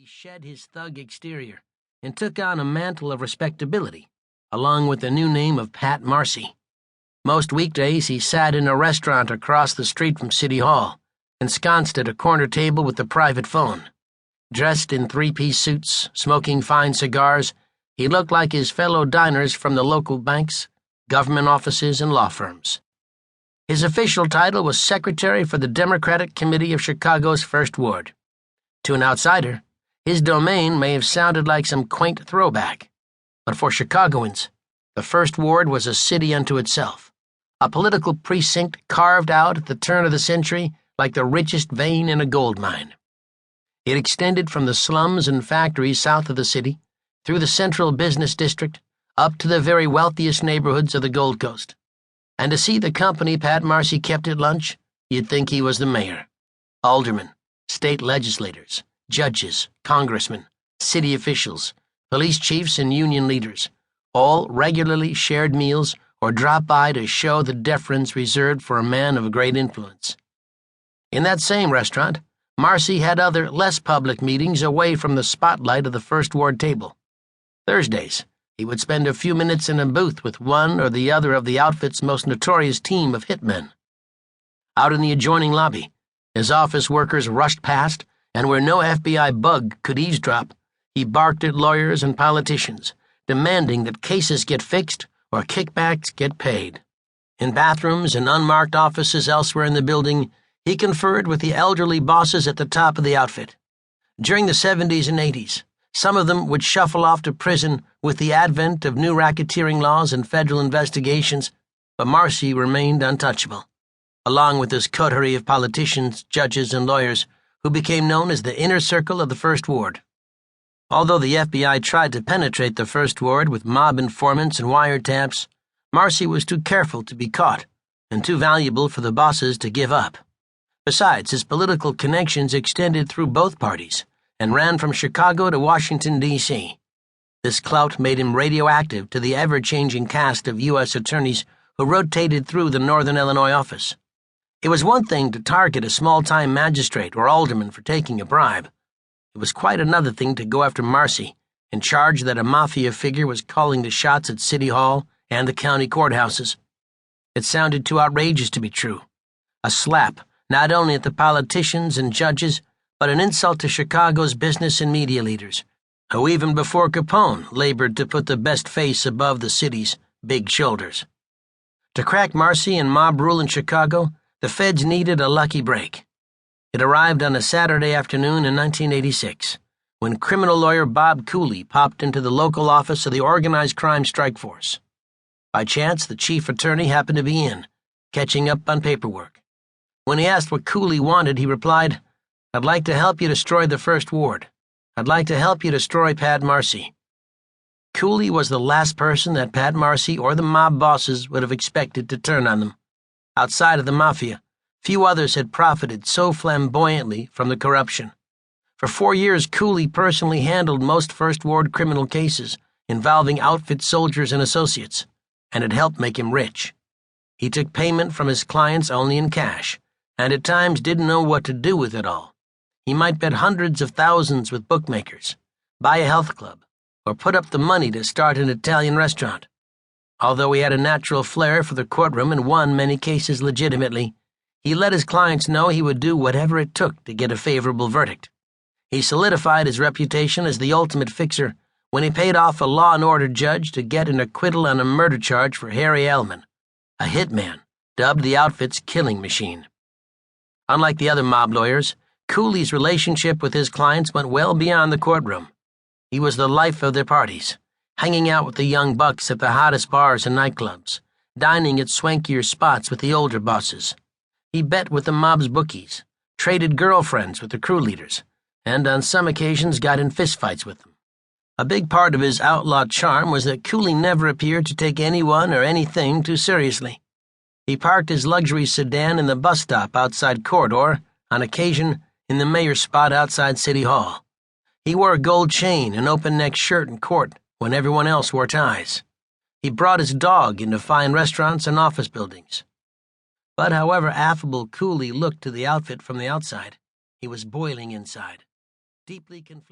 He shed his thug exterior and took on a mantle of respectability, along with the new name of Pat Marcy. Most weekdays he sat in a restaurant across the street from City Hall, ensconced at a corner table with a private phone. Dressed in three-piece suits, smoking fine cigars, he looked like his fellow diners from the local banks, government offices, and law firms. His official title was Secretary for the Democratic Committee of Chicago's First Ward. To an outsider, his domain may have sounded like some quaint throwback, but for Chicagoans, the First Ward was a city unto itself, a political precinct carved out at the turn of the century like the richest vein in a gold mine. It extended from the slums and factories south of the city, through the central business district, up to the very wealthiest neighborhoods of the Gold Coast. And to see the company Pat Marcy kept at lunch, you'd think he was the mayor. Aldermen, state legislators, judges, congressmen, city officials, police chiefs, and union leaders all regularly shared meals or dropped by to show the deference reserved for a man of great influence. In that same restaurant, Marcy had other less public meetings away from the spotlight of the First Ward table. Thursdays, he would spend a few minutes in a booth with one or the other of the outfit's most notorious team of hitmen. Out in the adjoining lobby, his office workers rushed past, and where no FBI bug could eavesdrop, he barked at lawyers and politicians, demanding that cases get fixed or kickbacks get paid. In bathrooms and unmarked offices elsewhere in the building, he conferred with the elderly bosses at the top of the outfit. During the 70s and 80s, some of them would shuffle off to prison with the advent of new racketeering laws and federal investigations, but Marcy remained untouchable, along with his coterie of politicians, judges, and lawyers who became known as the Inner Circle of the First Ward. Although the FBI tried to penetrate the First Ward with mob informants and wiretaps, Marcy was too careful to be caught and too valuable for the bosses to give up. Besides, his political connections extended through both parties and ran from Chicago to Washington, D.C. This clout made him radioactive to the ever-changing cast of U.S. attorneys who rotated through the Northern Illinois office. It was one thing to target a small-time magistrate or alderman for taking a bribe. It was quite another thing to go after Marcy and charge that a Mafia figure was calling the shots at City Hall and the county courthouses. It sounded too outrageous to be true. A slap, not only at the politicians and judges, but an insult to Chicago's business and media leaders, who even before Capone labored to put the best face above the city's big shoulders. To crack Marcy and mob rule in Chicago, the feds needed a lucky break. It arrived on a Saturday afternoon in 1986, when criminal lawyer Bob Cooley popped into the local office of the Organized Crime Strike Force. By chance, the chief attorney happened to be in, catching up on paperwork. When he asked what Cooley wanted, he replied, "I'd like to help you destroy the First Ward. I'd like to help you destroy Pat Marcy." Cooley was the last person that Pat Marcy or the mob bosses would have expected to turn on them. Outside of the Mafia, few others had profited so flamboyantly from the corruption. For 4 years, Cooley personally handled most First Ward criminal cases involving outfit soldiers and associates, and it helped make him rich. He took payment from his clients only in cash, and at times didn't know what to do with it all. He might bet hundreds of thousands with bookmakers, buy a health club, or put up the money to start an Italian restaurant. Although he had a natural flair for the courtroom and won many cases legitimately, he let his clients know he would do whatever it took to get a favorable verdict. He solidified his reputation as the ultimate fixer when he paid off a law and order judge to get an acquittal on a murder charge for Harry Aleman, a hitman dubbed the outfit's killing machine. Unlike the other mob lawyers, Cooley's relationship with his clients went well beyond the courtroom. He was the life of their parties, hanging out with the young bucks at the hottest bars and nightclubs, dining at swankier spots with the older bosses. He bet with the mob's bookies, traded girlfriends with the crew leaders, and on some occasions got in fistfights with them. A big part of his outlaw charm was that Cooley never appeared to take anyone or anything too seriously. He parked his luxury sedan in the bus stop outside court or, on occasion, in the mayor's spot outside City Hall. He wore a gold chain and open-neck shirt in court when everyone else wore ties. He brought his dog into fine restaurants and office buildings. But however affable Cooley looked to the outfit from the outside, he was boiling inside, deeply conflicted.